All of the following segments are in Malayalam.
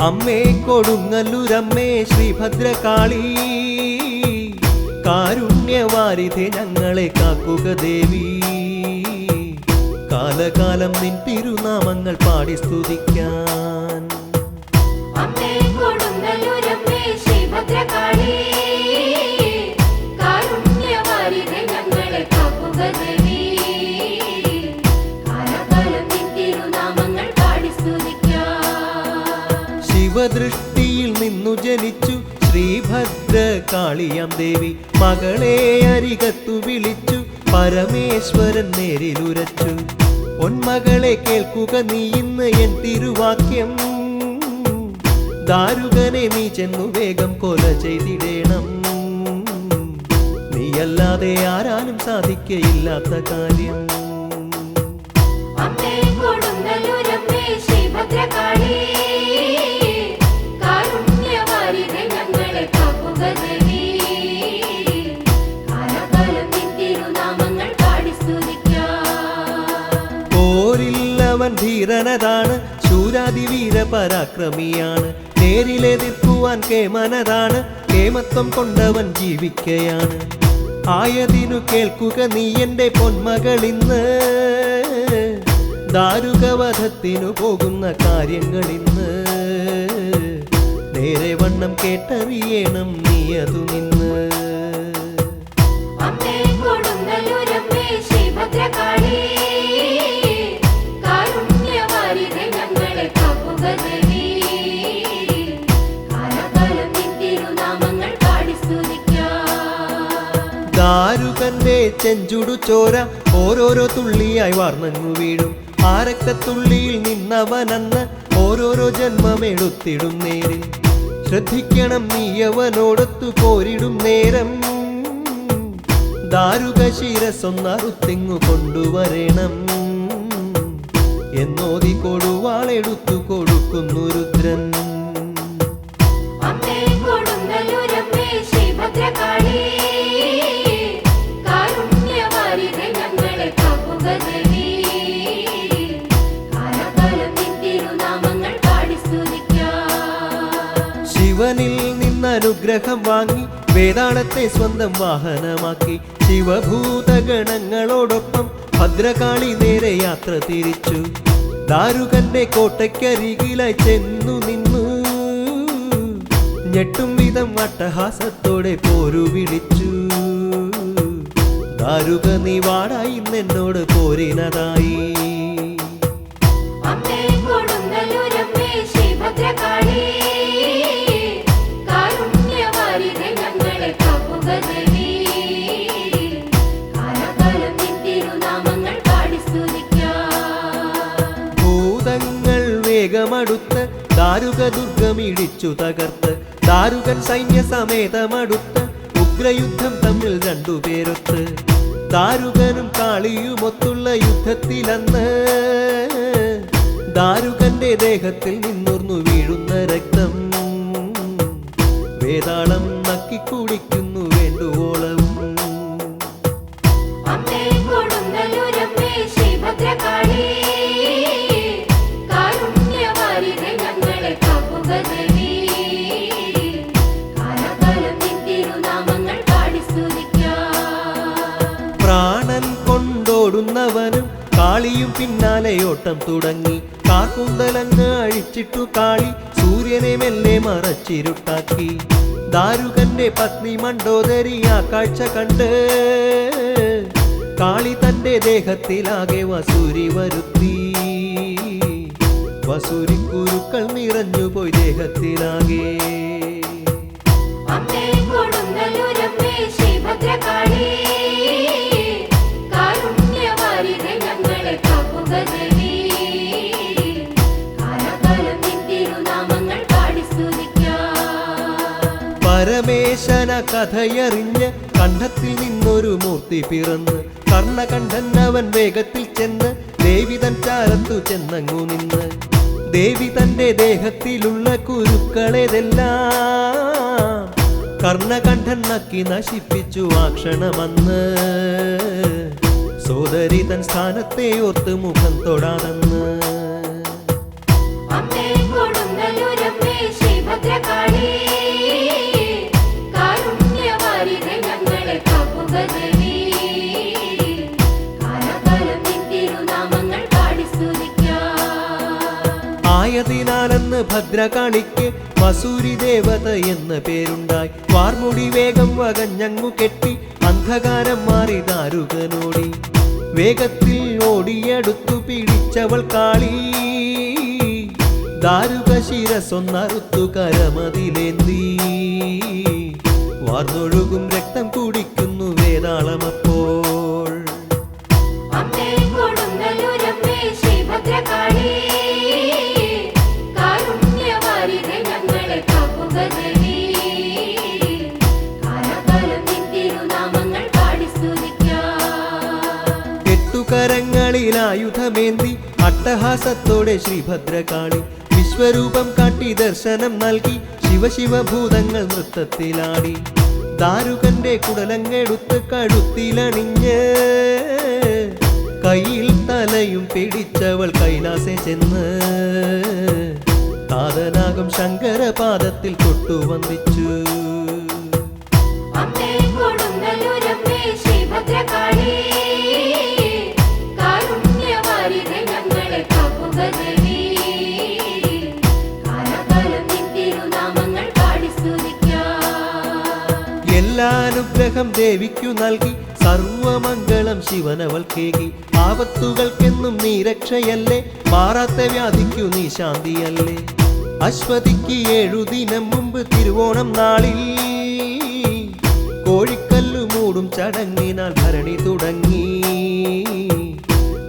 അമ്മേ കൊടുങ്ങല്ലൂരമ്മേ ശ്രീഭദ്രകാളി, കാരുണ്യവാരിധേ ഞങ്ങളെ കാക്കുക ദേവി. കാലകാലം നിൻ തിരുനാമങ്ങൾ പാടി സ്തുതിക്കാൻ. അമ്മേ കൊടുങ്ങല്ലൂരമ്മേ ശ്രീഭദ്രകാളി, കാരുണ്യവാരിധേ ഞങ്ങളെ കാക്കുക ദേവി. കാലകാലം നിൻ തിരുനാമങ്ങൾ പാടി സ്തുതിക്കാൻ. ശിവദൃഷ്ടിയിൽ നിന്നു ജനിച്ചു ശ്രീഭദ്രകാളിയാം ദേവി. മകളെ അരികത്തു വിളിച്ചു പരമേശ്വരൻ നേരിലുരച്ചു. പൊന്മകളെ കേൾക്കുക നീ ഇന്ന് എൻ തിരുവാക്യം. ദാരുകനെ നീ ചെന്നു വേഗം കൊല ചെയ്തിടേണം. നീയല്ലാതെ ആരാലും സാധിക്കയില്ലാത്ത കാര്യം. അമ്മേ കൊടുങ്ങല്ലൂരമ്മേ ശ്രീഭദ്രകാളി, കാരുണ്യവാരിധേ ഞങ്ങളെ കാക്കുക ദേവി. കാലകാലം നിൻ തിരുനാമങ്ങൾ പാടി സ്തുതിക്കാൻ. പോരില്ലവൻ ധീരനതാണ്, ശൂരാതിവീര പരാക്രമിയാണ്. നേരിലെതിർക്കുവാൻ കേമനതാണ്, കേമത്വം കൊണ്ടവൻ ജീവിക്കയാണ്. ആയതിനു കേൾക്കുക നീ എൻ്റെ പൊന്മകളിന്ന്. ദാരുകവധത്തിനു പോകുന്ന കാര്യങ്ങളിന്ന്. നേരെ വണ്ണം കേട്ടറിയണം നീ അതു നിന്ന്. അമ്മേ കൊടുങ്ങല്ലൂരമ്മേ ശ്രീഭദ്രകാളി, കാരുണ്യവാരിധേ ഞങ്ങളെ കാക്കുക ദേവി. കാലകാലം നിൻ തിരുനാമങ്ങൾ പാടി സ്തുതിക്കാൻ. ദാരുകന്റെ ചെഞ്ചുടു ചോര ഓരോരോ തുള്ളിയായി വാർന്നങ്ങു വീഴും. ആ രക്തത്തുള്ളിയിൽ നിന്നവനന്ന് ഓരോരോ ജന്മമെടുത്തിടും നേരിൽ. ശ്രദ്ധിക്കണം നീ അവനോടൊത്തു പോരിടും നേരം. ദാരുക ശിരസൊന്നറുത്തിങ്ങു കൊണ്ടുവരണം എന്നോതി കൊടുവാളെടുത്തു കൊടുക്കുന്നു രുദ്രൻ. അമ്മേ കൊടുങ്ങല്ലൂരമ്മേ ശ്രീഭദ്രകാളി, കാരുണ്യവാരിധേ ഞങ്ങളെ കാക്കുക ദേവി. കാലകാലം നിൻ തിരുനാമങ്ങൾ പാടി സ്തുതിക്കാൻ. ശിവനിൽ നിന്നനുഗ്രഹം വാങ്ങി വേതാളത്തെ സ്വന്തം വാഹനമാക്കി. ശിവഭൂതഗണങ്ങളോടൊപ്പം ഭദ്രകാളി നേരെ യാത്ര തിരിച്ചു. ദാരുകന്റെ കോട്ടയ്ക്കരികിലായി ചെന്നു നിന്നു. ഞെട്ടും വിധം അട്ടഹാസത്തോടെ പോരു വിളിച്ചു. ദാരുക നീ വാടായി എന്നോട് പോരിനതായി. അമ്മേ കൊടുങ്ങല്ലൂരമ്മേ ശ്രീഭദ്രകാളി, കാരുണ്യവാരിധേ ഞങ്ങളെ കാക്കുക ദേവി. കാലകാലം നിൻ തിരുനാമങ്ങൾ പാടി സ്തുതിക്കാൻ. ഭൂതങ്ങൾ വേഗമടുത്ത് ദാരുക ദുർഗമിടിച്ചു തകർത്ത്. ദാരുകൻ സൈന്യസമേതമടുത്ത് ഉഗ്രയുദ്ധം തമ്മിൽ രണ്ടുപേരൊത്ത്. ദാരുകനും കാളിയുമൊത്തുള്ള യുദ്ധത്തിലന്ന് ദാരുകന്റെ ദേഹത്തിൽ നിന്നുർന്നു വീഴുന്ന രക്തം വേതാളം നക്കിക്കുടിക്കുന്നു വേണ്ടുവോളവും. അമ്മേ കൊടുങ്ങല്ലൂരമ്മേ ശ്രീഭദ്രകാളി, കാരുണ്യവാരിധേ ഞങ്ങളെ കാക്കുക ദേവി. കാലകാലം നിൻ തിരുനാമങ്ങൾ പാടി സ്തുതിക്കാൻ. പ്രാണൻ കൊണ്ടോടുന്നവനും കാളിയും പിന്നാലെ ഓട്ടം തുടങ്ങി. കാക്കുന്തലങ്ങ് അഴിച്ചിട്ടു കാളി സൂര്യനെ മെല്ലെ മറച്ചിരുട്ടാക്കി. ദാരുകന്റെ പത്നി മണ്ടോദരി ആ കാഴ്ച കണ്ട് കാളി തന്റെ ദേഹത്തിലാകെ വസൂരി വരുത്തി. വസൂരിക്കുരുക്കൾ നിറഞ്ഞുപോയി ദേഹത്തിലാകെ. അമ്മേ കൊടുങ്ങല്ലൂരമ്മേ ശ്രീഭദ്രകാളി, കാരുണ്യവാരിധേ ഞങ്ങളെ കാക്കുക ദേവി. കാലകാലം നിൻ തിരുനാമങ്ങൾ പാടി സ്തുതിക്കാൻ. പരമേശന കഥയറിഞ്ഞ് കണ്ഠത്തിൽ നിന്നൊരു മൂർത്തി പിറന്ന്. കർണകണ്ഠൻ അവൻ വേഗത്തിൽ ചെന്ന് ദേവി തൻ ചാരത്തു ചെന്നങ്ങു നിന്ന്. ദേവി തന്റെ ദേഹത്തിലുള്ള കുരുക്കളെതെല്ലാം കർണകണ്ഠൻ നക്കി നശിപ്പിച്ചു ആ ക്ഷണമന്ന്. സോദരി തൻ സ്ഥാനത്തെ ഓർത്ത് മുഖം തൊടാതെന്ന്. അമ്മേ കൊടുങ്ങല്ലൂരമ്മേ ആയതിനാലെന്ന് ഭദ്രകാളിക്ക് വസൂരി ദേവത എന്ന പേരുണ്ടായി. വാർമുടി വേഗം വകഞ്ഞങ്ങു കെട്ടി അന്ധകാരം മാറി ദാരുകനോടി. വേഗത്തിൽ ഓടിയടുത്തു പിടിച്ചവൾ കാളി. ദാരുക ശിരസൊന്നറുത്തു കരമതിലേന്തി. വാർന്നൊഴുകും രക്തം കുടിക്കുന്നു വേതാളമപ്പോൾ. അമ്മേ കൊടുങ്ങല്ലൂരമ്മേ ശ്രീഭദ്രകാളി, കാരുണ്യവാരിധേ ഞങ്ങളെ കാക്കുക ദേവി. കാലകാലം നിൻ തിരുനാമങ്ങൾ പാടി സ്തുതിക്കാം. എട്ടുകരങ്ങളിൽ ആയുധമേന്തി അട്ടഹാസത്തോടെ ശ്രീഭദ്രകാളി വിശ്വരൂപം കാട്ടി ദർശനം നൽകി. ശിവശിവഭൂതങ്ങൾ നൃത്തത്തിലാടി. ദാരുകന്റെ കുടലങ്ങെടുത്ത് കഴുത്തിലണിഞ്ഞ് കയ്യിൽ തലയും പിടിച്ചവൾ കൈലാസെ ചെന്ന് താതനാകും ശങ്കരപാദത്തിൽ തൊട്ടുവന്ദിച്ചു. അമ്മേ കൊടുങ്ങല്ലൂരമ്മേ ശ്രീഭദ്രകാളി, കാരുണ്യവാരിധേ ഞങ്ങളെ കാക്കുക ദേവി. കാലകാലം നിൻ തിരുനാമങ്ങൾ പാടി സ്തുതിക്കാം. എല്ലാ അനുഗ്രഹം ദേവിക്കു നൽകി സർവമംഗളം ശിവനവൾ കേകി. ആപത്തുകൾക്കെന്നും നീ രക്ഷയല്ലേ, മാറാത്ത വ്യാധിക്കു നീ ശാന്തിയല്ലേ. അശ്വതിക്ക് 7 ദിനം മുമ്പ് തിരുവോണം നാളിൽ കോഴിക്കല്ലു മൂടും ചടങ്ങിനാൽ ഭരണി തുടങ്ങി.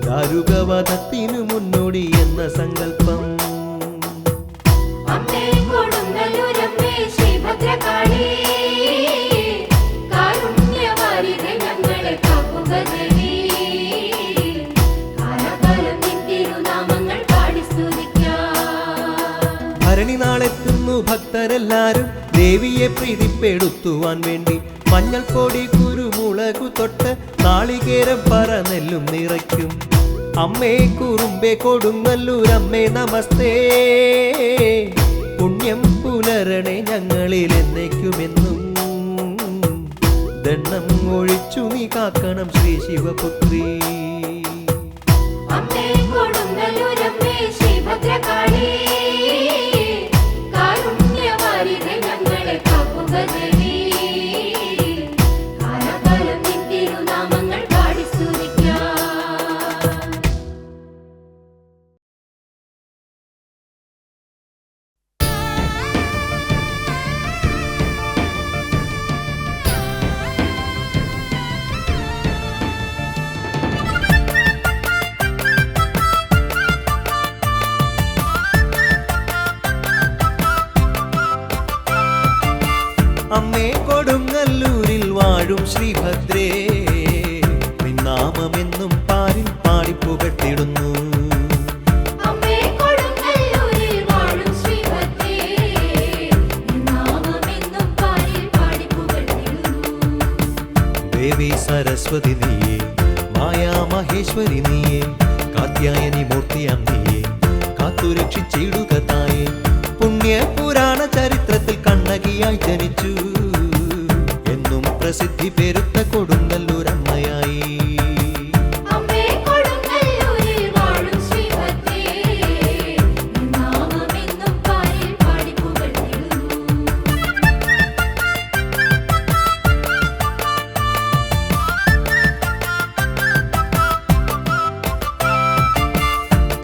ദാരുകവധത്തിനു മുന്നോടി എന്ന സങ്കല്പം. അമ്മേ കൊടുങ്ങല്ലൂരമ്മേ ശ്രീഭദ്രകാളി, കാരുണ്യവാരിധേ ഞങ്ങളെ കാക്കുക ദേവി. കാലകാലം നിൻ തിരുനാമങ്ങൾ പാടി സ്തുതിക്കാം. ഭരണി നാളെത്തുന്നു ഭക്തരെല്ലാരും ദേവിയെ പ്രീതിപ്പെടുത്തുവാൻ വേണ്ടി. മഞ്ഞൾപ്പൊടി കുരുമുളകു തൊട്ട് നാളികേരം പറനെല്ലും നിറയ്ക്കും. അമ്മേ കുറുമ്പേ കൊടുങ്ങല്ലൂരമ്മേ നമസ്തേ. പുണ്യം പുലരണേ ഞങ്ങളിൽ എന്നേക്കുമെന്നും. ദണ്ണം ഒഴിച്ചു നീ കാക്കണം ശ്രീ ശിവപുത്രി. അമ്മേ കൊടുങ്ങല്ലൂരമ്മേ ശ്രീഭദ്രകാളി, കാരുണ്യവാരിധേ ഞങ്ങളെ കാക്കുക ദേവി. കാലകാലം നിൻ തിരുനാമങ്ങൾ പാടി സ്തുതിക്കാം. അമ്മേ കൊടുങ്ങല്ലൂരിൽ വാഴും ശ്രീഭദ്രേ, നിന്നാമമെന്നും പാരിൽ പാടിപ്പുകട്ടിടുന്നു. അമ്മേ കൊടുങ്ങല്ലൂരിൽ വാഴും ശ്രീഭദ്രേ, നാമമെന്നും പാരിൽ പാടി പുകഴ്ത്തിടുന്നു. ദേവി സരസ്വതി നീയേ, മായാമഹേശ്വരി നീയേ, കാത്യായനി മൂർത്തിയാം നീയേ, കാത്തുരക്ഷിച്ചിടുക തായേ. പുണ്യ പുരാണ ചരിത്രത്തിൽ കണ്ണകിയായി ജനിച്ചു. എന്നും പ്രസിദ്ധി പെരുത്ത കൊടുങ്ങല്ലൂരമ്മയായി. അമ്മേ കൊടുങ്ങല്ലൂരിൽ വാഴും ശ്രീഭദ്രേ, നാമമെന്നും പാരിൽ പാടി പുകഴ്ത്തിടുന്നു.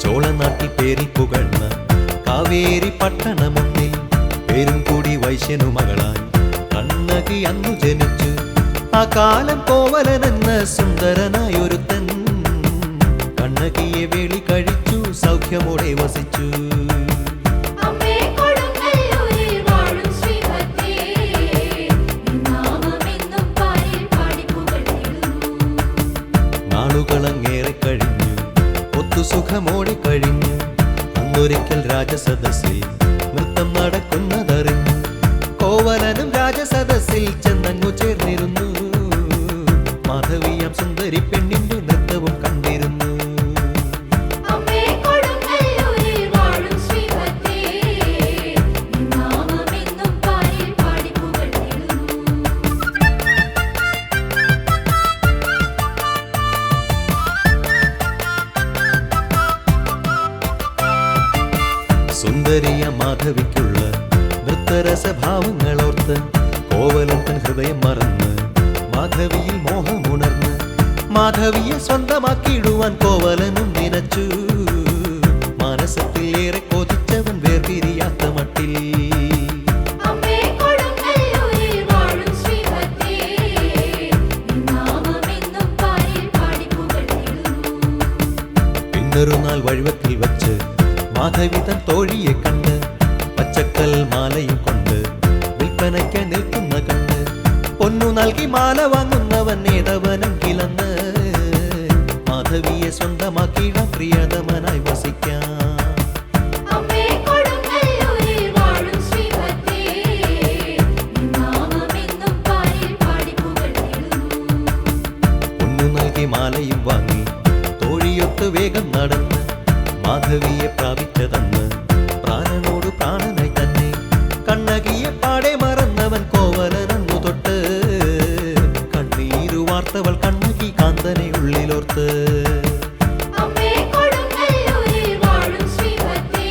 ചോളനാട്ടിൽ പേരിൽ പുകഴ്ന്ന കാവേരി പട്ടണമുന്നിൽ പേരും കൂടി വൈശ്യനു മകളായി കണ്ണകി അന്നു ജനിച്ചു. ആ കാലം കോവലനെന്ന സുന്ദരനായൊരുത്തൻ കണ്ണകിയെ വേളി കഴിച്ചു, സൗഖ്യമോടെ വസിച്ചു. അമ്മേ കൊടുങ്ങല്ലൂരിൽ വാഴും ശ്രീഭദ്രേ, നാമമെന്നും പാരിൽ പാടി പുകഴ്ത്തിടുന്നു. നാളുകളങ്ങേറെ കഴിഞ്ഞു, ഒത്തു സുഖമോടെ കഴിഞ്ഞു. അന്നൊരിക്കൽ രാജസദസ്സിൽ നൃത്തം നടക്കുന്നതറിഞ്ഞു. കോവലനും രാജസദസ്സിൽ ചെന്നങ്ങു ചേർന്നിരുന്നു. മാധവിയാം സുന്ദരി പെണ്ണിന്റെ നൃത്തവും കണ്ടിരുന്നു. അമ്മേ കൊടുങ്ങല്ലൂരിൽ വാഴും ശ്രീഭദ്രേ, നാമമെന്നും പാരിൽ പാടി പുകഴ്ത്തിടുന്നു. സുന്ദരിയ മാധവിക്കുള്ള നൃത്തരസഭാവങ്ങളോർത്ത് കോവലൻ തൻ ഹൃദയം മറന്ന് മാധവിയിൽ മോഹമുണർന്ന് മാധവിയെ സ്വന്തമാക്കിയിടുവാൻ കോവലനും നിനച്ചു. മനസ്സത്തിൽ ഏറെ കൊതിച്ചവൻ വേർപിരിയാത്ത മട്ടിൽ അമ്മേ കൊടുങ്ങല്ലൂരിൽ വാഴും ശ്രീഭദ്രേ, നിൻ നാമമെന്നും പാരിൽ പാടി പുകഴ്ത്തിടുന്നു. പിന്നൊരു നാൾ വഴുവത്തിൽ വച്ച് മാധവി തൻ തോഴിയെ കണ്ട് പച്ചക്കൽ മാലയും കൊണ്ട് വിൽപ്പനയ്ക്ക് നിൽക്കുന്ന കണ്ട് പൊന്നു നൽകി മാല വാങ്ങുന്നവൻ ഏതവനും കിളന്ന് മാധവിയെ സ്വന്തമാക്കിയിട പ്രിയതമനായി വസിക്കാം. അമ്മേ കൊടുങ്ങല്ലൂരിൽ വാഴും ശ്രീഭദ്രേ, നിൻ നാമമെന്നും പാരിൽ പാടി പുകഴ്ത്തിടുന്നു. പൊന്നു നൽകി മാലയും വാങ്ങി തോഴിയൊത്ത് വേഗം നടന്ന് മാധവിയെ പ്രാപിച്ചതന്ന് പ്രാണനോട് പ്രാണനായി തന്നെ കണ്ണകിയെ പാടെ മറന്നവൻ കോവലനന്നു തൊട്ട് കണ്ണീരു വാർത്തവൾ കണ്ണകി കാന്തനെ ഉള്ളിലോർത്ത്. അമ്മേ കൊടുങ്ങല്ലൂരിൽ വാഴും ശ്രീഭദ്രേ,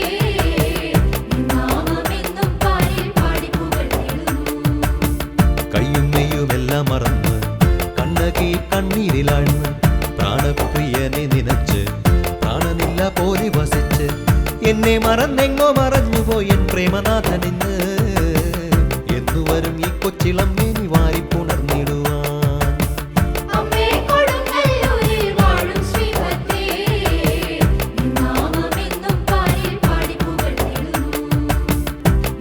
നിൻ നാമമെന്നും പാരിൽ പാടി പുകഴ്ത്തിടുന്നു. കയ്യും മെയ്യുമെല്ലാം മറന്ന് കണ്ണകി കണ്ണീരിലാഴ്ന്ന് പ്രാണപ്രിയനെ നിനച്ച് പ്രാണനില്ല പോലെ വസിച്ച് എന്നെ മറന്നെങ്ങോ മറഞ്ഞുപോയി എൻ പ്രേമനാഥനിന്ന് എന്നുവരും ഈ കൊച്ചിളം മേനി വാരിപ്പുണർന്നിടുവാൻ. അമ്മേ കൊടുങ്ങല്ലൂരിൽ വാഴും ശ്രീഭദ്രേ, നിൻ നാമമെന്നും പാരിൽ പാടി പുകഴ്ത്തിടുന്നു.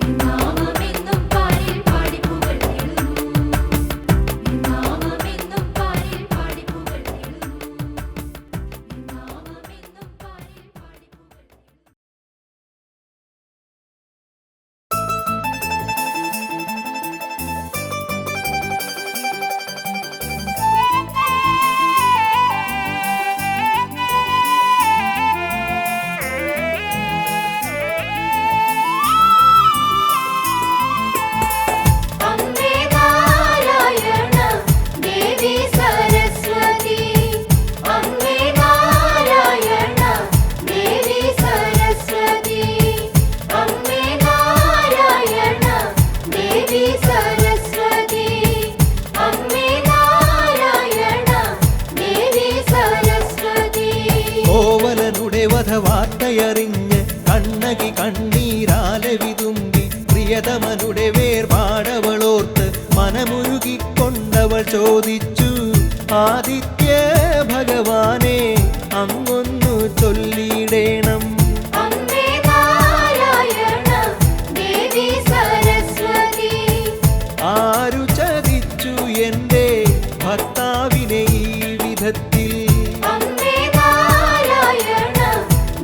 നിൻ നാമമെന്നും പാരിൽ പാടി പുകഴ്ത്തിടുന്നു. നിൻ നാമമെന്നും പാരിൽ പാടി പുകഴ്ത്തിടുന്നു. നിൻ നാമമെന്നും പാരിൽ പാടി പുകഴ്ത്തിടുന്നു. അമ്മേ നാരായണ ദേവി സരസ്വതി, അമ്മേ നാരായണ ദേവി സരസ്വതി, അമ്മേ നാരായണ ദേവി സരസ്വതി, അമ്മേ നാരായണ ദേവി സരസ്വതി. കോവലനുടെ വധവാർത്തയറിഞ്ഞ് കണ്ണകി കണ്ണീരാലെ വിതുമ്പി പ്രിയതമനുടെ വേർപാടവളോർത്ത് മനമുരുകിക്കൊണ്ടവൾ ചോദിച്ചു, ആദിത്യ ഭഗവാനെ അങ്ങൊന്നു ചൊല്ലിയിടേണം. അമ്മേ നാരായണ ദേവി സരസ്വതി, ആരു ചതിച്ചു എൻ്റെ ഭർത്താവിനെ ഈ വിധത്തിൽ. അമ്മേ നാരായണ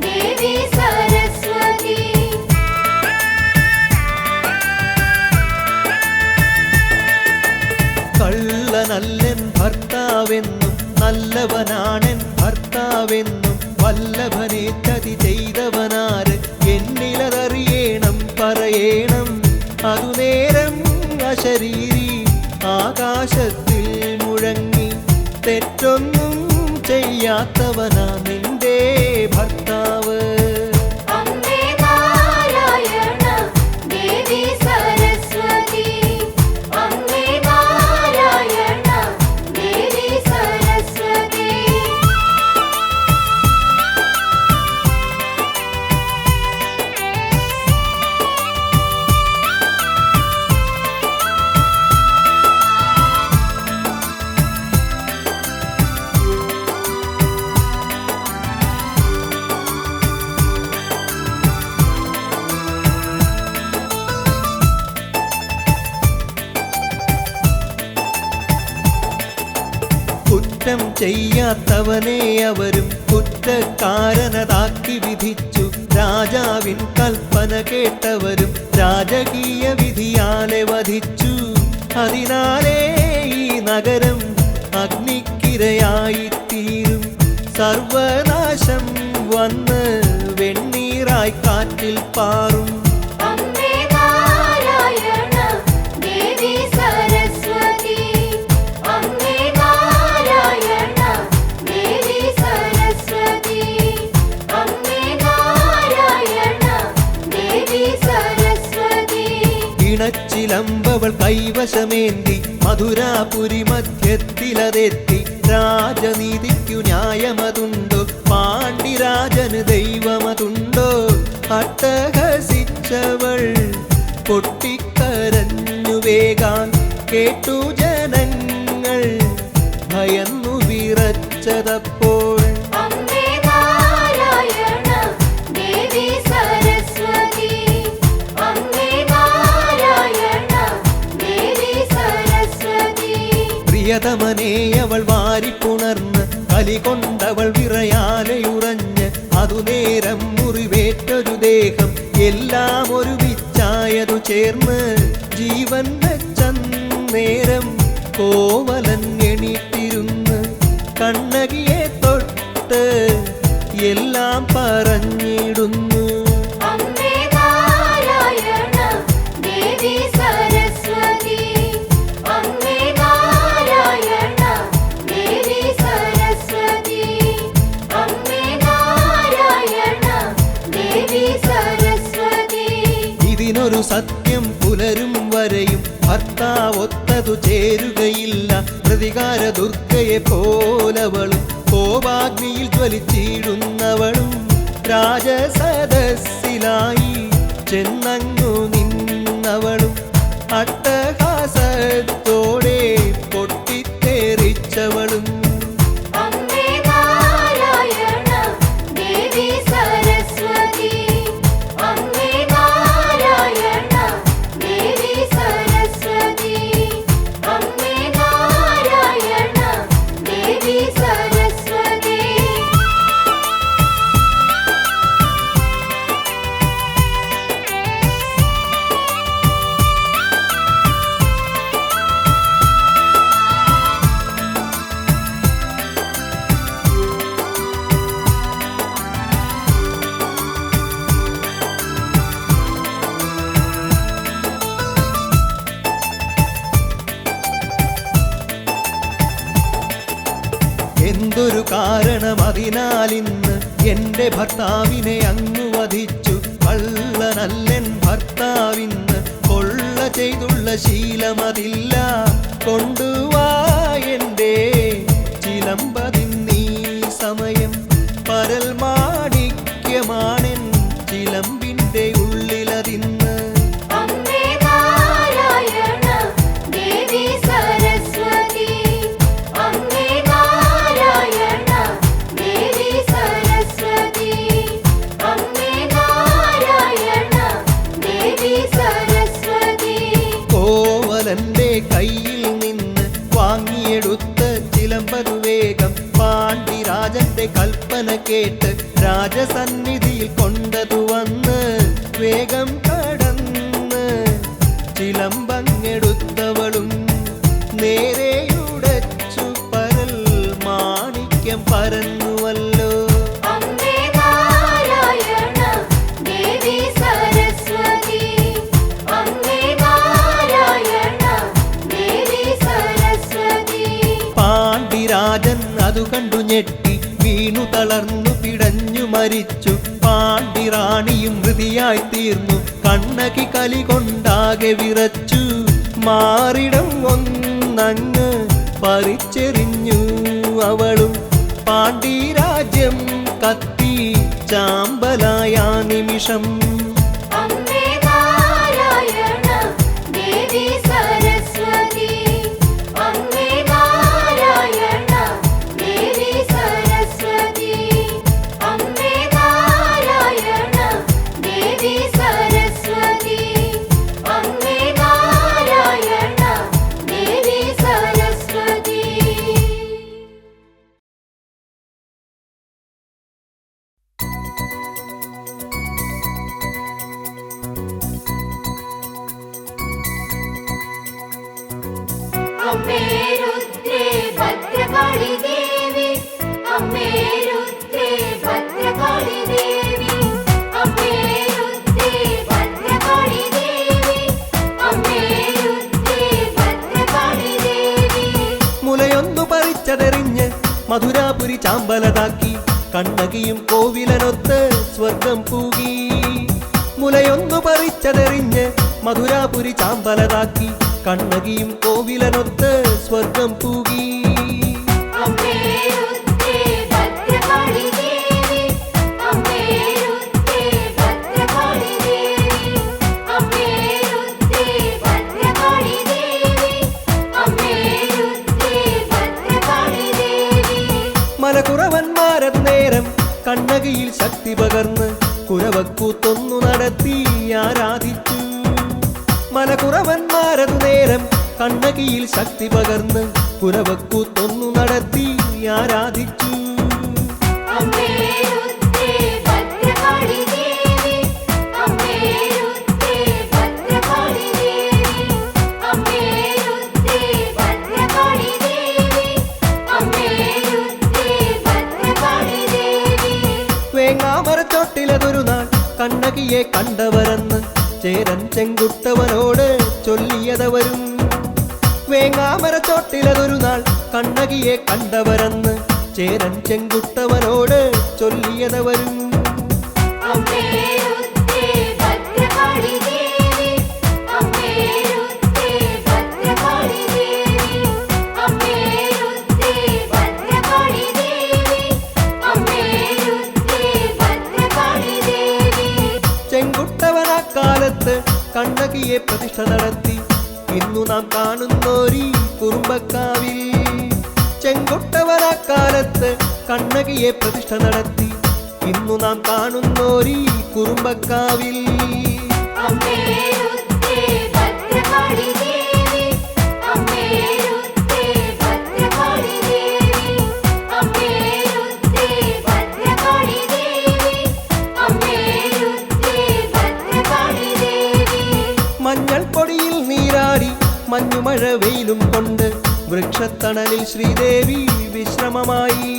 ദേവി സരസ്വതി. കള്ളനല്ലൻ ഭർത്താവെന്നും നല്ലവനാണെൻ ഭർത്താവെന്നും വല്ലഭനെ ചതി ചെയ്തവനാര് എന്നിലതറിയേണം പറയേണം. അതു നേരം അശരീരി ആകാശത്തിൽ മുഴങ്ങി, തെറ്റൊന്നും ചെയ്യാത്തവനാ നിന്റെ ഭർത്താവ്. അമ്മേ നാരായണ ദേവി സരസ്വതി, അമ്മേ നാരായണ ദേവി സരസ്വതി. കുറ്റം ചെയ്യാത്തവനെ അവരും കുറ്റക്കാരനതാക്കി വിധിച്ചു. രാജാവിൻ കൽപ്പന കേട്ടവരും രാജകീയ വിധിയാലെ വധിച്ചു. അതിനാലേ ഈ നഗരം അഗ്നിക്കിരയായിത്തീരും. സർവനാശം വന്ന് വെണ്ണീറായി കാറ്റിൽ പാറും. അമ്മേ നാരായണ ദേവി സരസ്വതി, അമ്മേ നാരായണ ദേവി സരസ്വതി, അമ്മേ നാരായണ ദേവി അവൾ കൈവശമേന്തി മധുരാപുരി മധ്യത്തിലതെത്തി. രാജനീതിക്കു ന്യായമതുണ്ടോ, പാണ്ഡിരാജന് ദൈവമതുണ്ടോ? അട്ടഹസിച്ചവൾ പൊട്ടിക്കരഞ്ഞു വേഗാൻ. കേട്ടു ജനങ്ങൾ ഭയന്നു വിറച്ചതപ്പോൾ. അമ്മേ നാരായണ ദേവി സരസ്വതി, അമ്മേ നാരായണ ദേവി സരസ്വതി. പ്രിയതമനെ അവൾ വാരിപ്പുണർന്ന് കലികൊണ്ടവൾ വിറയാലെയുറഞ്ഞ്. അതുനേരം മുറിവേറ്റൊരു ദേഹം എല്ലാം ഒരുമിച്ചായതു ചേർന്ന്. ജീവൻ വെച്ചന്നേരം കോവലൻ എണീറ്റിരുന്ന് കണ്ണകിയെ തൊട്ട് എല്ലാം പറഞ്ഞിടുന്നു. അമ്മേ നാരായണ ദേവി സരസ്വതി, അമ്മേ നാരായണ ദേവി സരസ്വതി, അമ്മേ നാരായണ ദേവി സരസ്വതി. ഇതിനൊരു സത്യം പുലരും വരെയും ഭർത്താവൊത്തതു ചേരുകയില്ല. പ്രതികാര ദുർഗയെ പോലവളും കോപാഗ്നിയിൽ ജ്വലിച്ചിടുന്നവളും രാജസദസ്സിലായി ചെന്നങ്ങു നിന്നവളും അട്ടഹാസത്തോടെ പൊട്ടിത്തെറിച്ചവളും. അമ്മേ നാരായണ ദേവി സരസ്വതി, അമ്മേ നാരായണ ദേവി സരസ്വതി, അമ്മേ നാരായണ ദേവി സരസ്വതി. എന്തൊരു കാരണം അതിനാലിന്ന് എന്റെ ഭർത്താവിനെ അങ്ങു വധിച്ചു. കള്ളനല്ലൻ ഭർത്താവിന്ന് കൊള്ള ചെയ്തുള്ള ശീലമതില്ല. കൊണ്ടുവാ എന്റെ ചിലമ്പതിന്നീ സമയം. പരൽ മാണിക്യമാണെൻ ചിലമ്പിന്റെ ഉള്ളിലതിന്ന്. അമ്മേ നാരായണ ദേവി സരസ്വതി, അമ്മേ നാരായണ ദേവി സരസ്വതി, അമ്മേ നാരായണ ദേവി സരസ്വതി. കോവലന്റെ കയ്യിൽ നിന്ന് വാങ്ങിയെടുത്ത ചിലമ്പതു വേഗം പാണ്ഡിരാജന്റെ കൽപ്പന കേട്ട് രാജസന്നിധിയിൽ കൊണ്ടതു വന്ന്. വേഗം കടന്ന് ചിലമ്പങ്ങെടുത്തവളും നേരെയുടച്ചു പരൽ മാണിക്യം പരന്നുവല്ലോ. അമ്മേ നാരായണ ദേവി സരസ്വതി, അമ്മേ നാരായണ ദേവി സരസ്വതി. പാണ്ഡിരാജൻ അതു കണ്ടു ഞെട്ടി വീണു തളർന്നു പിടഞ്ഞു മരിച്ചു. പാണ്ഡിറാണിയും മൃതിയായി തീർന്നു. കണ്ണകി കലി കൊണ്ടാകെ വിറച്ചു. മാറിടം ഒന്നങ്ങ് പറിച്ചെറിഞ്ഞു അവളും. പാണ്ഡിരാജ്യം കത്തി ചാമ്പലായ നിമിഷം. അമ്മേ നാരായണ ദേവി സരസ്വതി, അമ്മേ നാരായണ ദേവി സരസ്വതി, അമ്മേ നാരായണ ദേവി സരസ്വതി, അമ്മേ നാരായണ ദേവി സരസ്വതി. അമ്മേ രുദ്രേ ഭദ്രകാളി ദേവി, അമ്മേ രുദ്രേ ഭദ്രകാളി ദേവി, അമ്മേ രുദ്രേ ഭദ്രകാളി ദേവി, അമ്മേ രുദ്രേ ഭദ്രകാളി ദേവി. മുലയൊന്നു പറിച്ചതെറിഞ്ഞ് മധുരാപുരി ചാമ്പലതാക്കി. കണ്ണകിയും കോവിലനൊത്ത് സ്വർഗം പൂകി. മുലയൊന്നു പറിച്ചതെറിഞ്ഞ് മധുരാപുരി ചാമ്പലതാക്കി. കണ്ണകിയും കോവിലനൊത്ത് സ്വർഗം പൂകി. അമ്മേ രുദ്രേ ഭദ്രകാളി ദേവി അമ്മേ രുദ്രേ ഭദ്രകാളി ദേവി അമ്മേ രുദ്രേ ഭദ്രകാളി ദേവി അമ്മേ രുദ്രേ ഭദ്രകാളി ദേവി. മലകുറവന്മാരത് നേരം കണ്ണകിയിൽ ശക്തി പകർന്ന് കുരവക്കൂത്തൊന്നു നടത്തി ആരാധിച്ചു. മലകുറവന്മാരത് നേരം കണ്ണകിയിൽ ശക്തി പകർന്ന് കുരവക്കൂത്തൊന്നു നടത്തി ആരാധിച്ചു. അമ്മേ രുദ്രേ ഭദ്രകാളി ദേവി അമ്മേ രുദ്രേ ഭദ്രകാളി ദേവി അമ്മേ രുദ്രേ ഭദ്രകാളി ദേവി അമ്മേ രുദ്രേ ഭദ്രകാളി ദേവി. വേങ്ങാമരച്ചോട്ടിലതൊരു നാൾ കണ്ണകിയെ കണ്ടവരെന്ന് ചേരൻ ചെങ്കുട്ടവനോട് ചൊല്ലിയതവരും. വേങ്ങാമരച്ചോട്ടിലതൊരു നാൾ കണ്ണകിയെ കണ്ടവരെന്ന് ചേരൻ ചെങ്കുട്ടവനോട് ചൊല്ലിയതവരും. അമ്മേ രുദ്രേ ഭദ്രകാളി ദേവി അമ്മേ രുദ്രേ ഭദ്രകാളി ദേവി അമ്മേ രുദ്രേ ഭദ്രകാളി ദേവി അമ്മേ രുദ്രേ ഭദ്രകാളി ദേവി. ചെങ്കുട്ടവനാക്കാലത്ത് കണ്ണകിയെ പ്രതിഷ്ഠ നടത്തി ഇന്നു നാം കാണുന്നോരീ കുറുമ്പക്കാവിൽ. ചെങ്കുട്ടവനാക്കാലത്ത് കണ്ണകിയെ പ്രതിഷ്ഠ നടത്തി ഇന്നു നാം കാണുന്നോരീ കുറുമ്പക്കാവിൽ. അമ്മേ രുദ്രേ ഭദ്രകാളി ദേവി അമ്മേ രുദ്രേ ഭദ്രകാളി ദേവി അമ്മേ രുദ്രേ ഭദ്രകാളി ദേവി അമ്മേ രുദ്രേ ഭദ്രകാളി ദേവി. മഞ്ഞൾ പൊടിയിൽ നീരാടി മഞ്ഞുമഴ വെയിലും കൊണ്ട് വൃക്ഷത്തണലിൽ ശ്രീദേവി വിശ്രമമായി.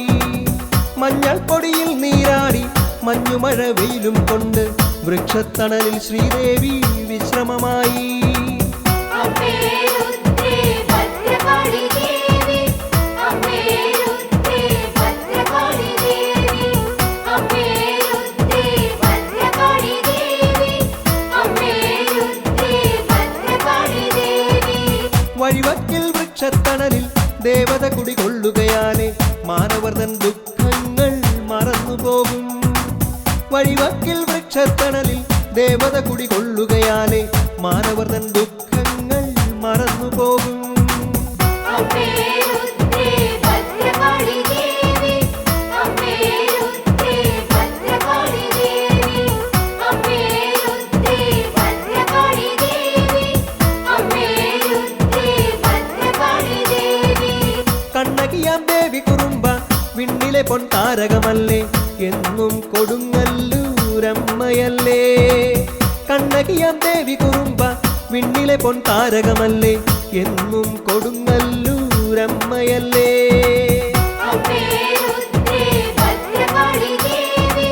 മഞ്ഞൾ പൊടിയിൽ നീരാടി മഞ്ഞുമഴ വെയിലും കൊണ്ട് വൃക്ഷത്തണലിൽ ശ്രീദേവി വിശ്രമമായി. അമ്മേ രുദ്രേ ഭദ്രകാളി ദേവി അമ്മേ രുദ്രേ ഭദ്രകാളി ദേവി അമ്മേ രുദ്രേ ഭദ്രകാളി ദേവി അമ്മേ രുദ്രേ ഭദ്രകാളി ദേവി. വഴിവക്കിൽ വൃക്ഷത്തണലിൽ ദേവത കുടികൊള്ളുകയാലെ മാനവർ തൻ ദുഃഖങ്ങൾ മറന്നുപോകും. വഴിവക്കിൽ വൃക്ഷത്തണലിൽ ദേവത കുടികൊള്ളുകയാലെ മാനവർ തൻ ദുഃഖങ്ങൾ മറന്നുപോകും. അമ്മേ രുദ്രേ ഭദ്രകാളി ദേവി അമ്മേ രുദ്രേ ഭദ്രകാളി ദേവി അമ്മേ രുദ്രേ ഭദ്രകാളി ദേവി അമ്മേ രുദ്രേ ഭദ്രകാളി ദേവി. കണ്ണകിയാം ദേവി കുറുമ്പ വിണ്ണിലെ പൊൻതാരകമല്ലേ എന്നും കൊടുങ്ങല്ലൂരമ്മയല്ലേ. കണ്ണകിയാം ദേവി കുറുമ്പ വിണ്ണിലെ പൊൻതാരകമല്ലേ എന്നും കൊടുങ്ങല്ലൂരമ്മയല്ലേ. അമ്മേ രുദ്രേ ഭദ്രകാളി ദേവി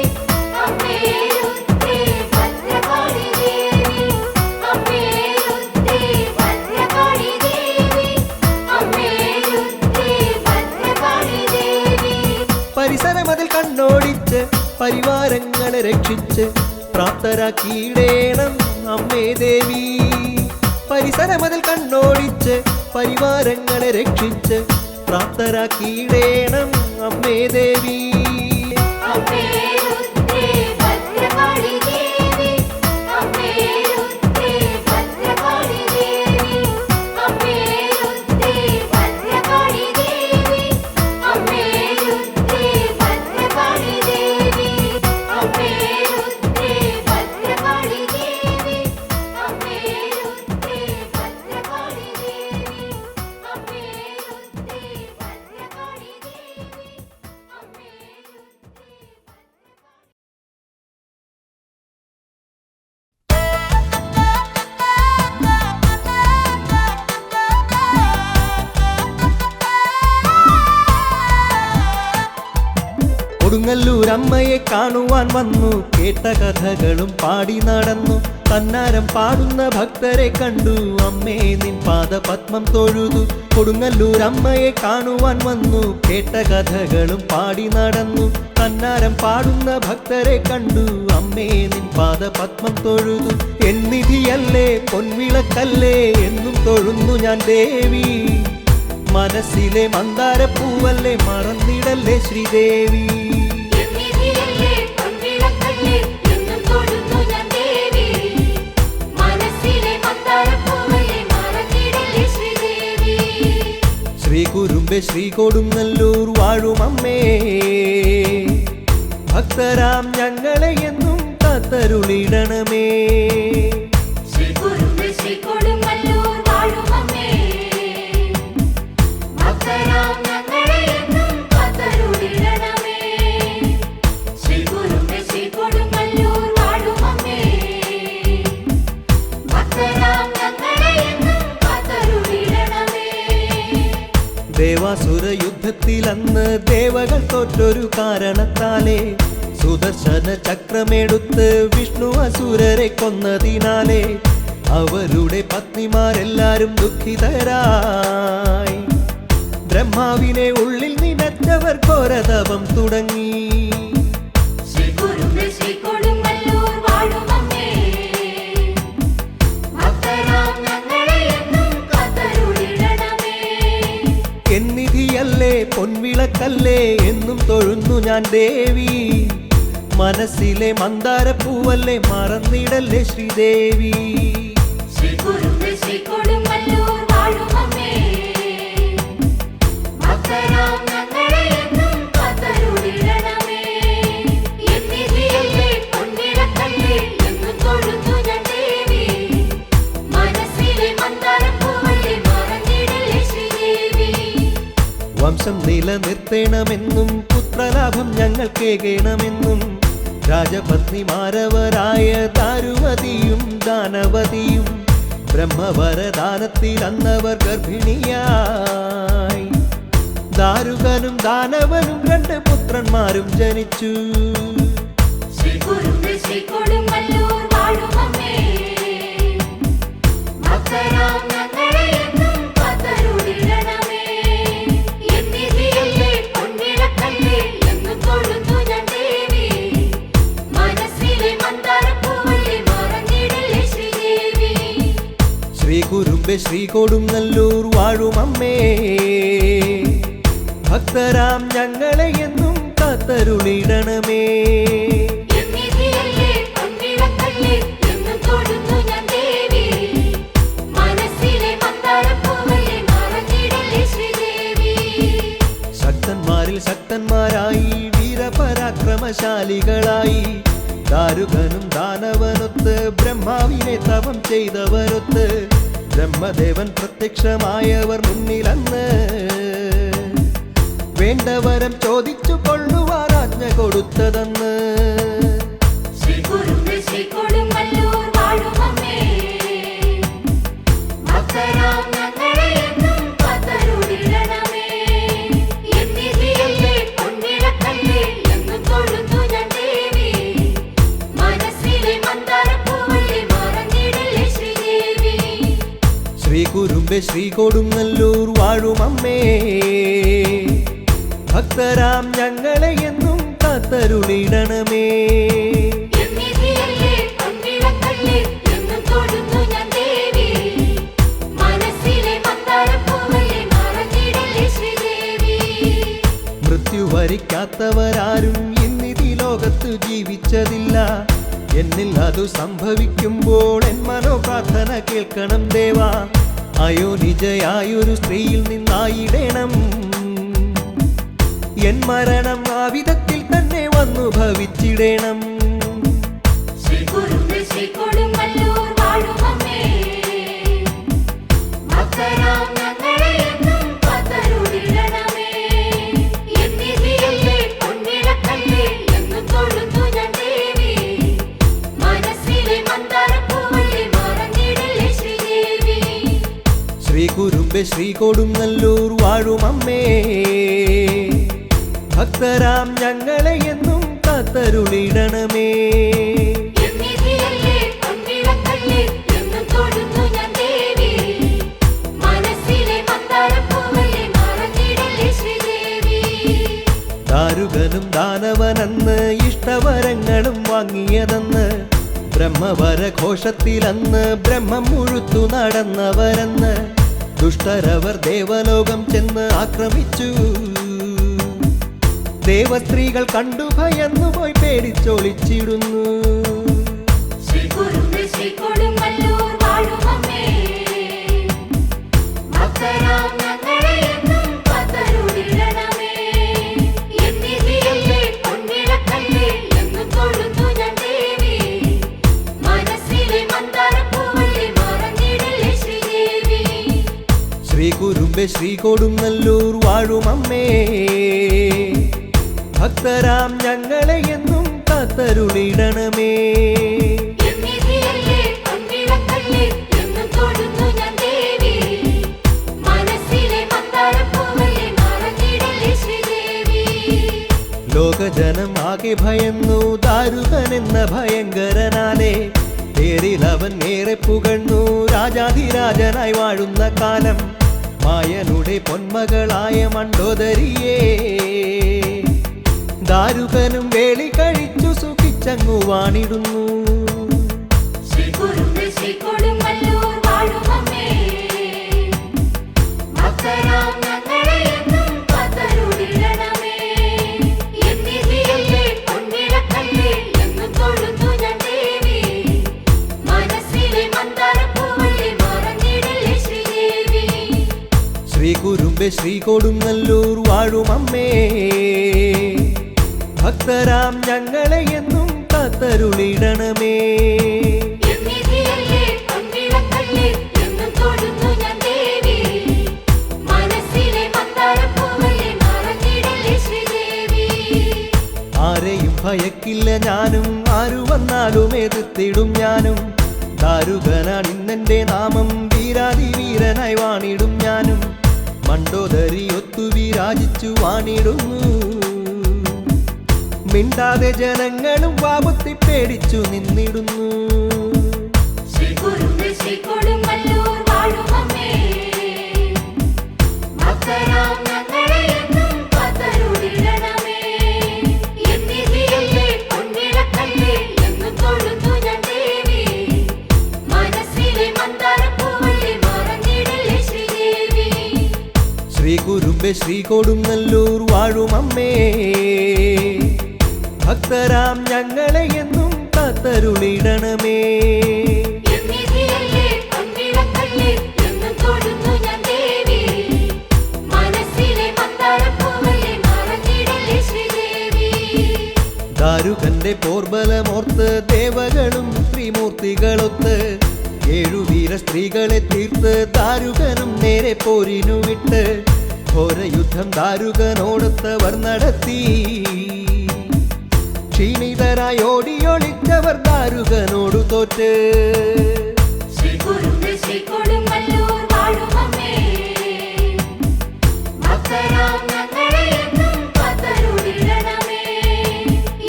അമ്മേ രുദ്രേ ഭദ്രകാളി ദേവി അമ്മേ രുദ്രേ ഭദ്രകാളി ദേവി അമ്മേ രുദ്രേ ഭദ്രകാളി ദേവി. പരിസരമതിൽ കണ്ണോടിച്ച് പരിവാരങ്ങളെ രക്ഷിച്ച് പ്രാപ്തരാക്കിയിടേണം അമ്മേ ദേവി. പരിസരമതിൽ കണ്ണോടിച്ച് പരിവാരങ്ങളെ രക്ഷിച്ച് പ്രാപ്തരാക്കിയിടേണം അമ്മേ ദേവി. അമ്മേ രുദ്രേ ഭദ്രകാളി ദേവി അമ്മേ രുദ്രേ ഭദ്രകാളി ദേവി അമ്മേ രുദ്രേ ഭദ്രകാളി ദേവി അമ്മേ രുദ്രേ ഭദ്രകാളി ദേവി അമ്മേ രുദ്രേ ഭദ്രകാളി ദേവി അമ്മേ രുദ്രേ ഭദ്രകാളി ദേവി അമ്മേ രുദ്രേ ഭദ്രകാളി ദേവി അമ്മേ രുദ്രേ കൊടുങ്ങല്ലൂരമ്മയെ കാണുവാൻ വന്നു, കേട്ട കഥകളും പാടി നടന്നു. തന്നാരം പാടുന്ന ഭക്തരെ കണ്ടു, അമ്മേ നിൻ പാദപത്മം തൊഴുതു. കൊടുങ്ങല്ലൂരമ്മയെ കാണുവാൻ വന്നു, കേട്ട കഥകളും പാടി നടന്നു. തന്നാരം പാടുന്ന ഭക്തരെ കണ്ടു, അമ്മേ നിൻ പാദപത്മം തൊഴുതു. എന്നിധിയല്ലേ പൊൻവിളക്കല്ലേ എന്നും തൊഴുന്നു ഞാൻ ദേവി. മനസ്സിലെ മന്ദാരപ്പൂവല്ലേ മറന്നിടല്ലേ ശ്രീദേവി. എന്നിധിയല്ലേ പൊൻവിളക്കല്ലേ എന്നും തൊഴുന്നു ഞാൻ ദേവി. മനസ്സിലെ മന്ദാരപ്പൂവല്ലേ മറന്നിടല്ലേ ശ്രീദേവി. ശ്രീകുരുമ്പെ ശ്രീ കൊടുങ്ങല്ലൂർ വാഴുമമ്മേ, ഭക്തരാം ഞങ്ങളെ എന്നും കാത്തരുളിടണമേ. ശ്രീകുരുമ്പെ ശ്രീ കൊടുങ്ങല്ലൂർ വാഴുമമ്മേ, ഭക്തരാം ഞങ്ങളെ എന്നും കാത്തരുളിടണമേ. ശ്രീകുരുമ്പെ ശ്രീ കൊടുങ്ങല്ലൂർ വാഴുമമ്മേ, ഭക്തരാം ഞങ്ങളെ എന്നും കാത്തരുളിടണമേ. ദേവാസുര യുദ്ധത്തിൽ അന്ന് ദേവകൾ തോറ്റൊരു കാരണത്താലേ സുദർശന ചക്രമെടുത്ത് വിഷ്ണു അസുരരെ കൊന്നതിനാലേ അവരുടെ പത്നിമാരെല്ലാരും ദുഃഖിതരായി. ബ്രഹ്മാവിനെ ഉള്ളിൽ നിനച്ചവർ ഘോരതപം തുടങ്ങി. ശ്രീകുരുമ്പെ ശ്രീ കൊടുങ്ങല്ലൂർ വാഴുമമ്മേ, ഭക്തരാം ഞങ്ങളെ എന്നും കാത്തരുളിടണമേ. എന്നിധിയല്ലേ പൊൻവിളക്കല്ലേ എന്നും തൊഴുന്നു ഞാൻ ദേവി. മനസ്സിലെ മന്ദാരപ്പൂവല്ലേ മറന്നിടല്ലേ ശ്രീദേവി. ശ്രീകുരുമ്പെ ശ്രീ കൊടുങ്ങല്ലൂർ വാഴുമമ്മേ, ഭക്തരാം ഞങ്ങളെ എന്നും കാത്തരുളിടണമേ. എന്നിധിയല്ലേ പൊൻവിളക്കല്ലേ എന്നും തൊഴുന്നു ഞാൻ ദേവി. മനസ്സിലെ മന്ദാരപ്പൂവല്ലേ മറന്നിടല്ലേ ശ്രീദേവി. വംശം നിലനിർത്തണമെന്നും പുത്രലാഭം ഞങ്ങൾ കേകണമെന്നും രാജപത്നിമാരവരായ ദാരുവതിയും ദാനവതിയും ബ്രഹ്മവരദാനത്തിൽ അന്നവർ ഗർഭിണിയായി. ദാരുകനും ദാനവനും 2 പുത്രന്മാരും ജനിച്ചു. ശ്രീകുരുമ്പെ ശ്രീ കൊടുങ്ങല്ലൂർ വാഴുമമ്മേ, ഭക്തരാം ഞങ്ങളെ എന്നും കാത്തരുളിടണമേ. എന്നിധിയല്ലേ പൊൻവിളക്കല്ലേ എന്നും തൊഴുന്നു ഞാൻ ദേവി. മനസ്സിലെ മന്ദാരപ്പൂവല്ലേ മറന്നിടല്ലേ ശ്രീദേവി. ശ്രീകുരുമ്പെ ശ്രീ കൊടുങ്ങല്ലൂർ വാഴുമമ്മേ, ഭക്തരാം ഞങ്ങളെ എന്നും കാത്തരുളിടണമേ. എന്നിധിയല്ലേ പൊൻവിളക്കല്ലേ എന്നും തൊഴുന്നു ഞാൻ ദേവി. മനസ്സിലെ മന്ദാരപ്പൂവല്ലേ മറന്നിടല്ലേ ശ്രീദേവി. ശക്തന്മാരിൽ ശക്തന്മാരായി വീരപരാക്രമശാലികളായി ദാരുകനും ദാനവനൊത്ത് ബ്രഹ്മാവിനെ തപം ചെയ്തവരൊത്ത് ബ്രഹ്മദേവൻ പ്രത്യക്ഷമായവർ മുന്നിലന്ന് വേണ്ടവരം ചോദിച്ചു കൊള്ളുവാൻ ആജ്ഞ കൊടുത്തതെന്ന്. ശ്രീകുരുമ്പെ ശ്രീ കൊടുങ്ങല്ലൂർ വാഴുമമ്മേ, ഭക്തരാം ഞങ്ങളെ എന്നും കാത്തരുളിടണമേ. എന്നിധിയല്ലേ പൊൻവിളക്കല്ലേ എന്നും തൊഴുന്നു ഞാൻ ദേവി. മനസ്സിലെ മന്ദാരപ്പൂവല്ലേ മറന്നിടല്ലേ ശ്രീദേവി. ശ്രീകുരുമ്പെ ശ്രീ കൊടുങ്ങല്ലൂർ വാഴുമമ്മേ, ഭക്തരാം ഞങ്ങളെ എന്നും കാത്തരുളിടണമേ. എന്നിധിയല്ലേ പൊൻവിളക്കല്ലേ എന്നും തൊഴുന്നു ഞാൻ ദേവി. മനസ്സിലെ മന്ദാരപ്പൂവല്ലേ മറന്നിടല്ലേ ശ്രീദേവി. മൃത്യു വരിക്കാത്തവരാരും ഇന്നിതി ലോകത്ത് ജീവിച്ചതില്ല. എന്നിൽ അതു സംഭവിക്കുമ്പോൾ എൻ മനോപ്രാർത്ഥന കേൾക്കണം ദേവാ. അയോനിജയായൊരു സ്ത്രീയിൽ നിന്നായിടണം. എൻ മരണം ആ വിധത്തിൽ തന്നെ വന്നു ഭവിച്ചിടണം. ശ്രീകുരുമ്പെ ശ്രീ കൊടുങ്ങല്ലൂർ വാഴുമമ്മേ, ഭക്തരാം ഞങ്ങളെ എന്നും കാത്തരുളിടണമേ. എന്നിധിയല്ലേ പൊൻവിളക്കല്ലേ എന്നും തൊഴുന്നു ഞാൻ ദേവി. മനസ്സിലെ മന്ദാരപ്പൂവല്ലേ മറന്നിടല്ലേ ശ്രീദേവി. ശ്രീകുരുമ്പെ ശ്രീ കൊടുങ്ങല്ലൂർ വാഴുമമ്മേ, ഭക്തരാം ഞങ്ങളെ എന്നും കാത്തരുളിടണമേ. എന്നിധിയല്ലേ പൊൻവിളക്കല്ലേ എന്നും തൊഴുന്നു ഞാൻ ദേവി. മനസ്സിലെ മന്ദാരപ്പൂവല്ലേ മറന്നിടല്ലേ ശ്രീദേവി. ദാരുകനും ദാനവനെന്ന് ഇഷ്ടവരങ്ങളും വാങ്ങിയതെന്ന് ബ്രഹ്മവരഘോഷത്തിലന്ന് ബ്രഹ്മം മുഴുത്തു നടന്നവരെന്ന് ദുഷ്ടരവർ ദേവലോകം ചെന്ന് ആക്രമിച്ചു. ദേവസ്ത്രീകൾ കണ്ടു ഭയന്നു പോയി പേടിച്ചൊളിച്ചിടുന്നു. ശ്രീകുരുമ്പേ ശ്രീകൊടുങ്ങല്ലൂർ വാഴുമമ്മേ, ഭക്തരാം ഞങ്ങളെ എന്നും കാത്തരുളിടണമേ. എന്നിധിയല്ലേ പൊൻവിളക്കല്ലേ എന്നും തൊഴുന്നു ഞാൻ ദേവി. മനസ്സിലെ മന്ദാരപ്പൂവല്ലേ മറന്നിടല്ലേ ശ്രീദേവി. ശ്രീകുരുമ്പെ ശ്രീകൊടുങ്ങല്ലൂർ വാഴുമമ്മേ, ഭക്തരാം ഞങ്ങളെ എന്നും കാത്തരുളിടണമേ. എന്നിധിയല്ലേ പൊൻവിളക്കല്ലേ എന്നും തൊഴുന്നു ഞാൻ ദേവി. മനസ്സിലെ മന്ദാരപ്പൂവല്ലേ മറന്നിടല്ലേ ശ്രീദേവി. ലോകജനം ആകെ ഭയന്നു ദാരുകനെന്ന ഭയങ്കരനാലെ. പേരിലവൻ ഏറെ പുകഴ്ന്നു രാജാധിരാജനായി വാഴുന്ന കാലം. മായനുടെ പൊന്മകളായ മണ്ഡോദരിയേ ദാരുകനും വേളി കഴിച്ചു സുഖിച്ചങ്ങു വാണിടുന്നു. ശ്രീകുരുമ്പേ ശ്രീകൊടുങ്ങല്ലൂർ വാഴുമമ്മേ, ഭക്തരാം ഞങ്ങളെ എന്നും കാത്തരുളിടണമേ. എന്നിധിയല്ലേ പൊൻവിളക്കല്ലേ എന്നും തൊഴുന്നു ഞാൻ ദേവി. മനസ്സിലെ മന്ദാരപ്പൂവല്ലേ മറന്നിടല്ലേ ശ്രീദേവി. ശ്രീകുരുമ്പെ ശ്രീകൊടുങ്ങല്ലൂർ വാഴുമമ്മേ, ഭക്തരാം ഞങ്ങളെ എന്നും കാത്തരുളിടണമേ. എന്നിധിയല്ലേ പൊൻവിളക്കല്ലേ എന്നും തൊഴുന്നു ഞാൻ ദേവി. മനസ്സിലെ മന്ദാരപ്പൂവല്ലേ മറന്നിടല്ലേ ശ്രീദേവി. ആരെയും ഭയക്കില്ല ഞാനും, ആരു വന്നാലും എതിർത്തിടും ഞാനും. ദാരുകനാണ് ഇന്നെന്റെ നാമം, വീരാതിവീരനായി വാണിടും ഞാനും. മണ്ഡോദരി ഒത്തു വിരാജിച്ചു വാണിടുന്നു. മിണ്ടാതെ ജനങ്ങളും വാപത്തി പേടിച്ചു നിന്നിടുന്നു. ശ്രീകുരുമ്പേ ശ്രീകൊടുങ്ങല്ലൂർ വാഴുമമ്മേ, ഭക്തരാം ഞങ്ങളെ എന്നും കാത്തരുളിടണമേ. എന്നിധിയല്ലേ പൊൻവിളക്കല്ലേ എന്നും തൊഴുന്നു ഞാൻ ദേവി. മനസ്സിലെ മന്ദാരപ്പൂവല്ലേ മറന്നിടല്ലേ ശ്രീദേവി. ശ്രീകുരുമ്പെ ശ്രീകൊടുങ്ങല്ലൂർ വാഴുമമ്മേ, ഭക്തരാം ഞങ്ങളെ എന്നും കാത്തരുളിടണമേ. എന്നിധിയല്ലേ പൊൻവിളക്കല്ലേ എന്നും തൊഴുന്നു ഞാൻ ദേവി. മനസ്സിലെ മന്ദാരപ്പൂവല്ലേ മറന്നിടല്ലേ ശ്രീദേവി. ദാരുകന്റെ പോർബലമോർത്ത് ദേവകളും ത്രിമൂർത്തികളൊത്ത് ഏഴു വീര സ്ത്രീകളെ തീർത്ത് ദാരുകനും നേരെ പോരിനു വിട്ട് ഘോരയുദ്ധം ദാരുകനോടൊത്തവർ നടത്തി. ക്ഷീണിതരായി ഓടിയൊളിച്ചവർ ദാരുകനോടു തോറ്റ്. ശ്രീകുരുമ്പേ ശ്രീകൊടുങ്ങല്ലൂർ വാഴുമമ്മേ, ഭക്തരാം ഞങ്ങളെ എന്നും കാത്തരുളിടണമേ.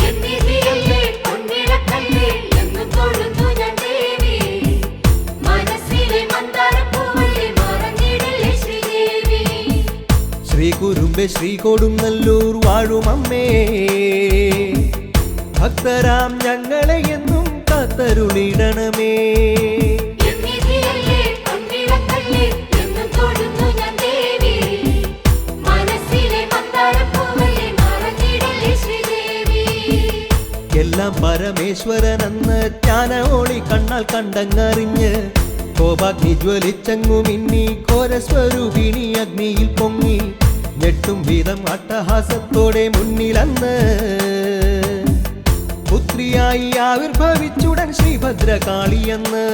എന്നിധിയല്ലേ പൊൻവിളക്കല്ലേ എന്നും തൊഴുന്നു ഞാൻ ദേവി. മനസ്സിലെ മന്ദാരപ്പൂവല്ലേ മറന്നിടല്ലേ ശ്രീദേവി. ശ്രീകുരുമ്പെ ശ്രീകൊടുങ്ങല്ലൂർ വാഴുമമ്മേ, ഭക്തരാം ഞങ്ങളെ എന്നും കാത്തരുളിടണമേ. എന്നിധിയല്ലേ പൊൻവിളക്കല്ലേ എന്നും തൊഴുന്നു ഞാൻ ദേവി. മനസ്സിലെ മന്ദാരപ്പൂവല്ലേ മറന്നിടല്ലേ ശ്രീദേവി. എല്ലാം പരമേശ്വരനെന്ന് ജ്ഞാനോളി കണ്ണാൽ കണ്ടങ്ങറിഞ്ഞ് കോപാഗ്നി ജ്വലിച്ചങ്ങു മിന്നി ഘോരസ്വരൂപിണി അഗ്നിയിൽ പൊങ്ങി. ഞെട്ടും വിധം അട്ടഹാസത്തോടെ മുന്നിലന്ന് പുത്രിയായി ആവിർഭവിച്ചുടൻ ശ്രീഭദ്രകാളിയെന്ന്.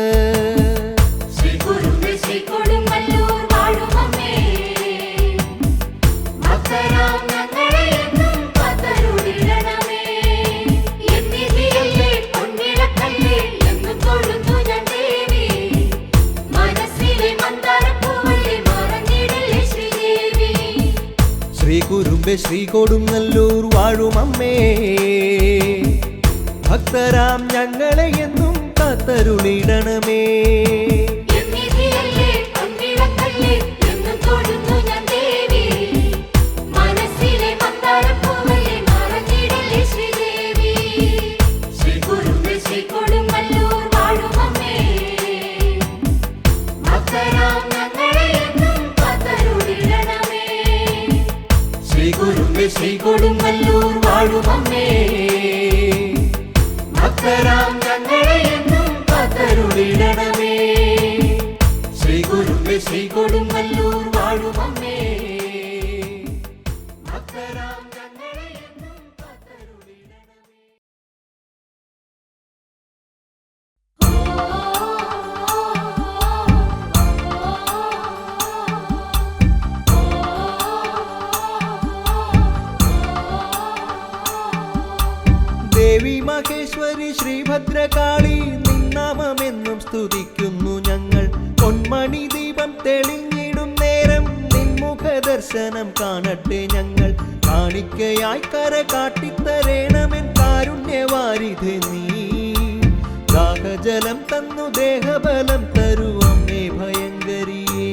ശ്രീകുരുമ്പേ ശ്രീകൊടുങ്ങല്ലൂർ വാഴുമമ്മേ, ഭക്തരാം ഞങ്ങളെ എന്നും കാത്തരുളിടണമേ. എന്നിധിയല്ലേ പൊൻവിളക്കല്ലേ എന്നും തൊഴുന്നു ഞാൻ ദേവി. മനസ്സിലെ മന്ദാരപ്പൂവല്ലേ മറന്നിടല്ലേ ശ്രീദേവി. കുറുമ്പെ ശ്രീ കൊടുങ്ങല്ലൂർ വാഴുമമ്മേ ഭക്തരാം ഞങ്ങളെ എന്നും കാത്തരുളിടണമേ. ശ്രീ കൊടുങ്ങല്ലൂർ വാഴുമമ്മേ ഭക്തരാം ഞങ്ങളെ എന്നും കാത്തരുളിടണമേ. ശ്രീ കുറുമ്പെ ശ്രീ കൊടുങ്ങല്ലൂർ വാഴുമമ്മേ ഭക്തരാം ഞങ്ങളെ എന്നും കാത്തരുളിടണമേ. ദേവി മഹേശ്വരി ശ്രീഭദ്രകാളി നിന്നാമമെന്നും സ്തുതിക്കുന്നു ഞങ്ങൾ. പൊന്മണി ദീപം തെളിഞ്ഞിടും നേരം നിൻമുഖ ദർശനം കാണട്ടെ ഞങ്ങൾ. കാണിക്കയായി കര കാട്ടിത്തരേണമെൻ കാരുണ്യവാരിധേ നീ. ദാഹജലം തന്നു ദേഹബലം തരുവമ്മേ ഭയങ്കരിയേ.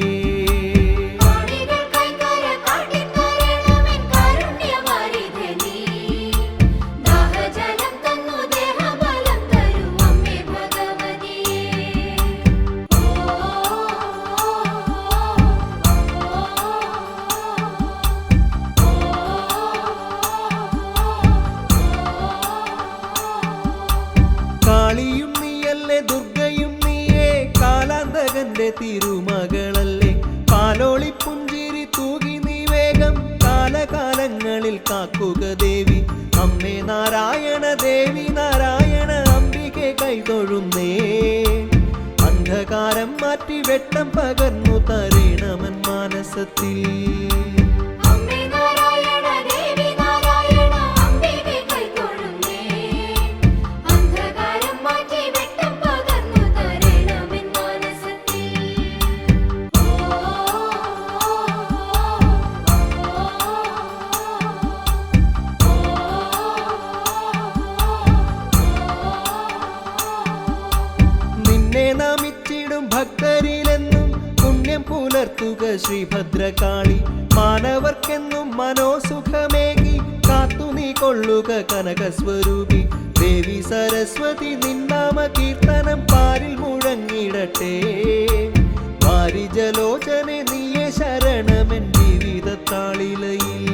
കാളിയും നീയല്ലേ ദുർഗയും നീയേ കാലാന്തകന്റെ തിരുമകളല്ലേ. പാലോളി പുഞ്ചിരി തൂകി നീ വേഗം കാലകാലങ്ങളിൽ കാക്കുക ദേവി. അമ്മേ നാരായണ ദേവി നാരായണ അംബികെ കൈതൊഴുന്നേ. അന്ധകാരം മാറ്റി വെട്ടം പകർന്നു തരേണമൻ മാനസത്തിൽ. നമിച്ചിടും ഭക്തരിലെന്നും പുണ്യം പുലർത്തുക ശ്രീഭദ്രകാളി. മാനവർക്കെന്നും മനോസുഖമേകി കാത്തു നീ കൊള്ളുക കനകസ്വരൂപി. ദേവി സരസ്വതി നിന്നാമ കീർത്തനം പാരിൽ മുഴങ്ങിടട്ടെ. വാരിജലോചനെ നീയെ ശരണമെൻ ജീവിതത്താളിലയിൽ.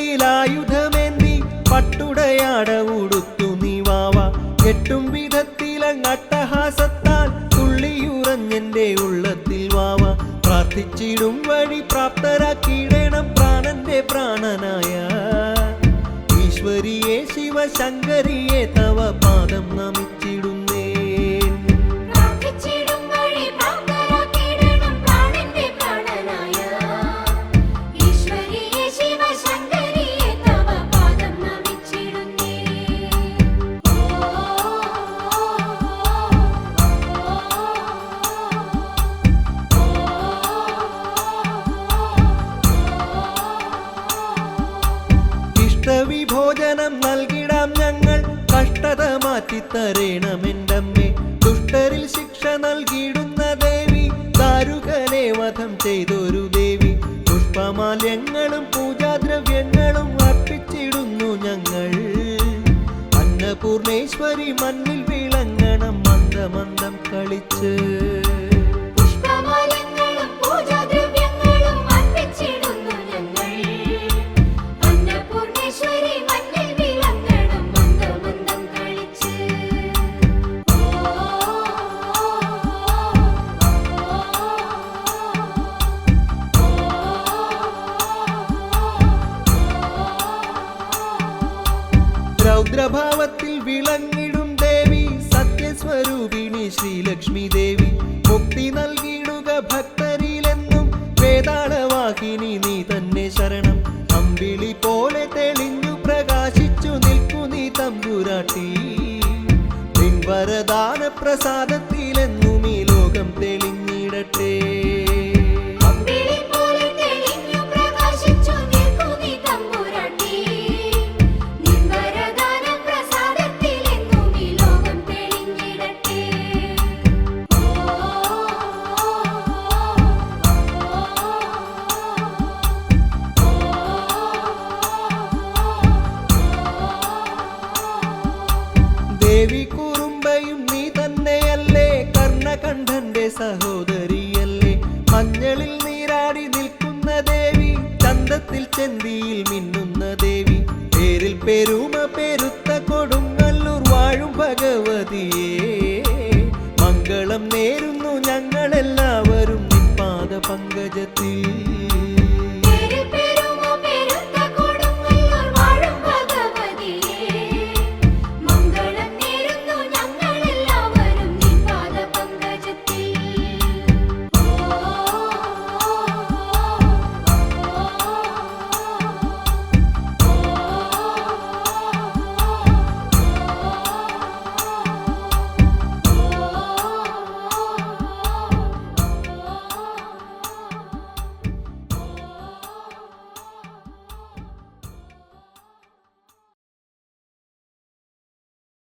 എട്ടുകരങ്ങളിലായുധമേന്തി പട്ടുടയാട ഉടുത്തു നീ വാവ. എട്ടും വിധത്തിലങ്ങട്ടഹാസത്താൽ തുള്ളിയുറഞ്ഞെന്റെ ഉള്ളത്തിൽ വാവ. പ്രാർത്ഥിച്ചിടും വഴി പ്രാപ്തരാക്കിയിടണം പ്രാണന്റെ പ്രാണനായ ഈശ്വരിയെ ശിവശങ്കരിയെ തവ പാദം നമിച്ചിടുന്നേ. ഇഷ്ടവിഭോജനം നൽകിടാം ഞങ്ങൾ കഷ്ടത മാറ്റിത്തരേണമെൻ്റമ്മേ. ദുഷ്ടരിൽ ശിക്ഷ നൽകിയിടുന്ന ദേവി ദാരുകനെ വധം ചെയ്തൊരു ദേവി. പുഷ്പമാല്യങ്ങളും പൂജാദ്രവ്യങ്ങളും അർപ്പിച്ചിടുന്നു ഞങ്ങൾ. അന്നപൂർണേശ്വരി മണ്ണിൽ വിളങ്ങണം മന്ദമന്ദം കളിച്ച്. രൗദ്രഭാവത്തിൽ വിളങ്ങിടും സ്വരൂപിണി ശ്രീലക്ഷ്മി ദേവി മുക്തി നൽകിയിടുക ഭക്തരിലെന്നും വേതാളവാഹിനി നീ തന്നെ ശരണം അമ്പിളി പോലെ തെളിഞ്ഞു പ്രകാശിച്ചു നിൽക്കു നീ തമ്പുരാട്ടി നിൻ വരദാന പ്രസാദത്തിലെന്നും ഈ ലോകം തെളിഞ്ഞിടട്ടെ അമ്പിളി പോലെ തെളിഞ്ഞു പ്രകാശിച്ചു നിൽക്കൂ നീ തമ്പുരാട്ടി. നിൻ വരദാന പ്രസാദത്തിലെങ്ങും ഈ ലോകം തെളിഞ്ഞിടട്ടെ. ദേവി കുറുമ്പയും നീ തന്നെയല്ലേ കർണകണ്ഠന്റെ സഹോദരിയല്ലേ മഞ്ഞളിൽ നീരാടി നിൽക്കുന്ന ദേവി ചന്തത്തിൽ ചെന്തിയിൽ മിന്നുന്ന ദേവി പേരിൽ പെരുമ പെരുത്ത